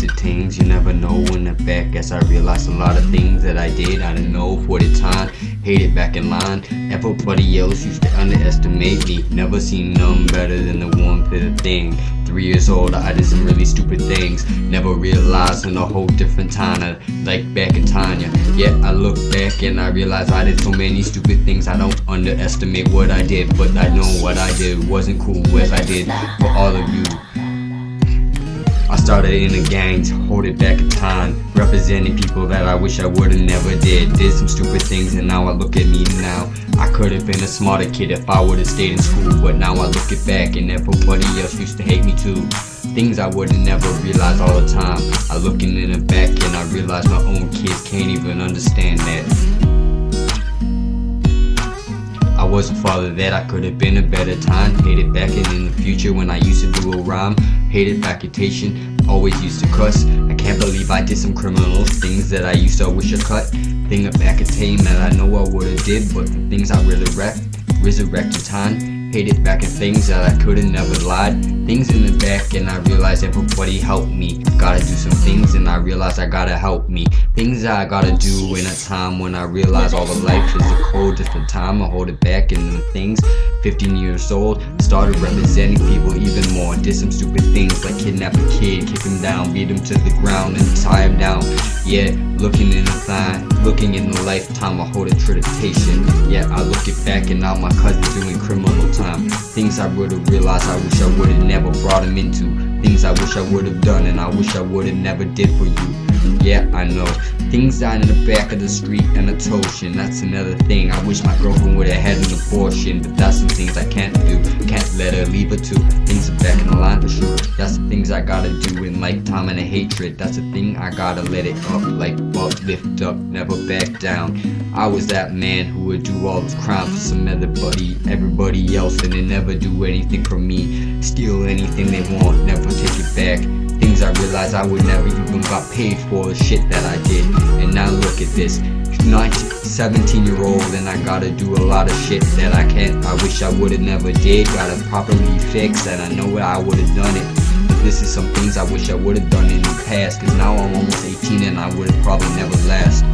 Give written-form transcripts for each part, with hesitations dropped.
stupid things. You never know when the back as I realized a lot of things that I did. I didn't know for the time, hated back in line. Everybody else used to underestimate me. Never seen none better than the one for the thing. 3 years old, I did some really stupid things. Never realized in a whole different time, like back in Tanya. Yet I look back and I realize I did so many stupid things. I don't underestimate what I did, but I know what I did wasn't cool as I did for all of you. I started in the gangs, hold it back in time, representing people that I wish I would've never did some stupid things, and now I look at me now. I could've been a smarter kid if I would've stayed in school, but now I look it back and everybody else used to hate me too. Things I would've never realized all the time. I looking in the back and I realize my own kids can't even understand that. I was a father that I could've been a better time. Hated back and in the future when I used to do a rhyme. Hated vacation, always used to cuss. I can't believe I did some criminal things that I used to wish I cut. Thing of back that I know I would've did, but the things I resurrected time. Hated back at things that I could've never lied. Things in the back and I realized everybody helped me. Gotta do some things and I realize I gotta help me. Things that I gotta do in a time when I realize all the life is a cold different time. I hold it back and the things. 15 years old, started representing people even more. Did some stupid things like kidnap a kid, kick him down, beat him to the ground and tie him down. Yeah, looking in the lifetime, I hold a tradition. Yeah, I look it back and now my cousin's doing criminal time. Things I would've realized I wish I would've never brought him into. Things I wish I would've done and I wish I would've never did for you. Yeah, I know. Things down in the back of the street and a totion. That's another thing. I wish my girlfriend would've had an abortion, but that's some things I can't do. Can't let her leave her too. Things are back in the line for sure. That's the things I gotta do in lifetime and a hatred. That's the thing I gotta let it up, like up, lift up, never back down. I was that man who would do all this crime for some everybody else, and they never do anything for me. Steal anything they want, never take it back. Things I realized I would never even got paid for the shit that I did. And now look at this, 17-year-old, and I gotta do a lot of shit that I wish I would've never did. Gotta properly fix, and I know I would've done it. But this is some things I wish I would've done in the past, cause now I'm almost 18 and I would've probably never last.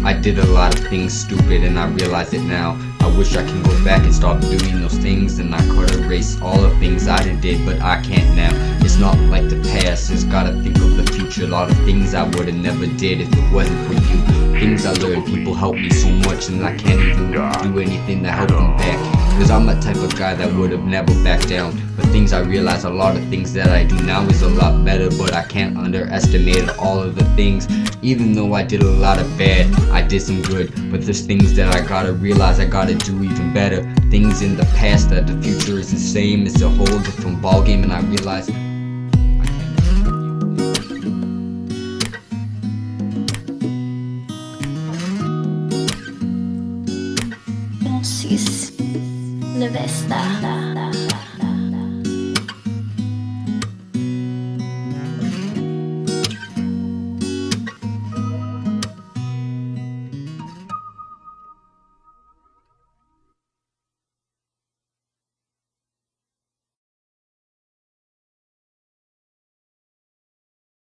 I did a lot of things stupid and I realize it now. I wish I can go back and stop doing those things, and I could erase all the things I did, but I can't now. It's not like the past, just gotta think of the future. A lot of things I would've never did if it wasn't for you. Things I learned, people help me so much and I can't even do anything to help them back. Cause I'm the type of guy that would've never backed down. But things I realize, a lot of things that I do now is a lot better, but I can't underestimate all of the things. Even though I did a lot of bad, I did some good, but there's things that I gotta realize I gotta do even better. Things in the past that the future is the same, it's a whole different ballgame, and I realize Moze, le bästa.